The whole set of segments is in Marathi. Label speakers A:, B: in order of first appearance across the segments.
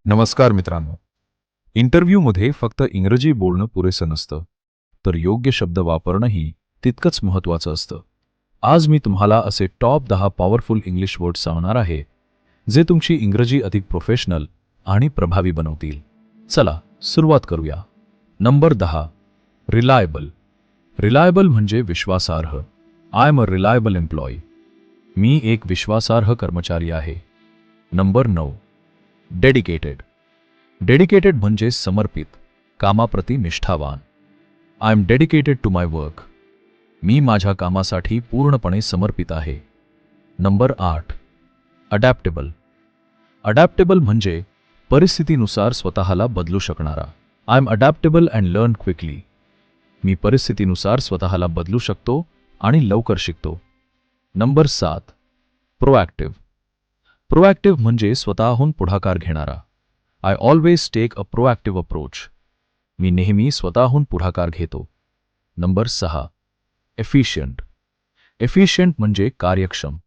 A: नमस्कार मित्रांनो. इंटरव्ह्यूमध्ये फक्त इंग्रजी बोलणं पुरेसं नसतं, तर योग्य शब्द वापरणंही तितकंच महत्त्वाचं असतं. आज मी तुम्हाला असे टॉप 10 पॉवरफुल इंग्लिश वर्ड्स सांगणार आहे, जे तुमची इंग्रजी अधिक प्रोफेशनल आणि प्रभावी बनवतील. चला सुरुवात करूया. Number 10, reliable. रिलायबल म्हणजे विश्वासार्ह. I am a reliable employee. मी एक विश्वासार्ह कर्मचारी आहे. Number 9, dedicated. डेडिकेटेड म्हणजे समर्पित, कामाप्रती निष्ठावान. I am dedicated to my work. मी माझ्या कामासाठी पूर्णपणे समर्पित आहे. नंबर 8, अडॅप्टेबल. अडॅप्टेबल म्हणजे परिस्थितीनुसार स्वतःला बदलू शकणारा. I am adaptable and learn quickly. मी परिस्थितीनुसार स्वतःला बदलू शकतो आणि लवकर शिकतो. Number 7, proactive. प्रोॲक्टिव्ह म्हणजे स्वतःहून पुढाकार घेणारा. I always take a proactive approach. मी नेहमी स्वतःहून पुढाकार घेतो. Number 6, efficient. एफिशियंट म्हणजे कार्यक्षम.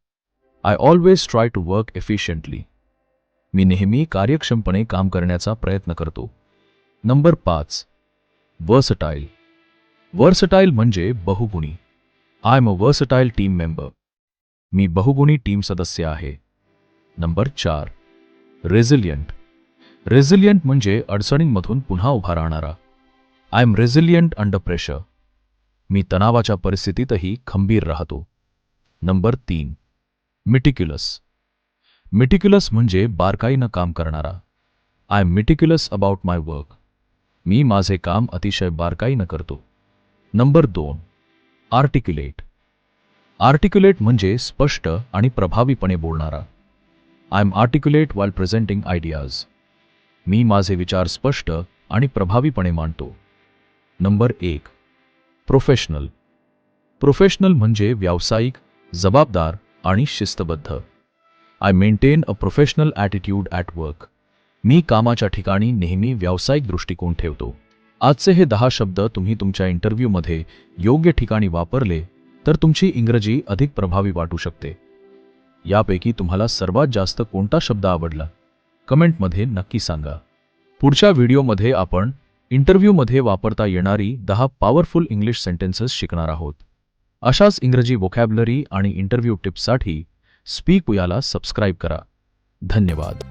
A: I always try to work efficiently. मी नेहमी कार्यक्षमपणे काम करण्याचा प्रयत्न करतो. Number 5, versatile. वर्सटाईल म्हणजे बहुगुणी. I am a versatile team member. मी बहुगुणी टीम सदस्य आहे. Number 4, resilient. रेझिलियंट म्हणजे अडचणींमधून पुन्हा उभा राहणारा. I am resilient under pressure. मी तणावाच्या परिस्थितीतही खंबीर राहतो. नंबर 3, मिटिक्युलस. मिटिक्युलस म्हणजे बारकाईनं काम करणारा. I am meticulous about my work. मी माझे काम अतिशय बारकाईनं करतो. Number 2, articulate. आर्टिक्युलेट म्हणजे स्पष्ट आणि प्रभावीपणे बोलणारा. I am articulate while presenting ideas. मी माझे विचार स्पष्ट आणि प्रभावीपणे मांडतो. Number 1, professional. प्रोफेशनल म्हणजे व्यावसायिक, जबाबदार आणि शिस्तबद्ध. I maintain a professional attitude at work. मी कामाच्या ठिकाणी नेहमी व्यावसायिक दृष्टिकोन ठेवतो. आजचे हे 10 शब्द तुम्ही तुमच्या इंटरव्ह्यूमध्ये योग्य ठिकाणी वापरले तर तुमची इंग्रजी अधिक प्रभावी वाटू शकते. यापैकी तुम्हाला सर्वात जास्त कोणता शब्द आवडला? कमेंटमध्ये नक्की सांगा. पुढच्या व्हिडिओमध्ये आपण इंटरव्ह्यूमध्ये वापरता येणारी 10 पॉवरफुल इंग्लिश सेंटेन्सेस शिकणार आहोत. अशाच इंग्रजी व्होकॅब्युलरी आणि इंटरव्ह्यू टिप्ससाठी स्पीक याला सबस्क्राईब करा. धन्यवाद.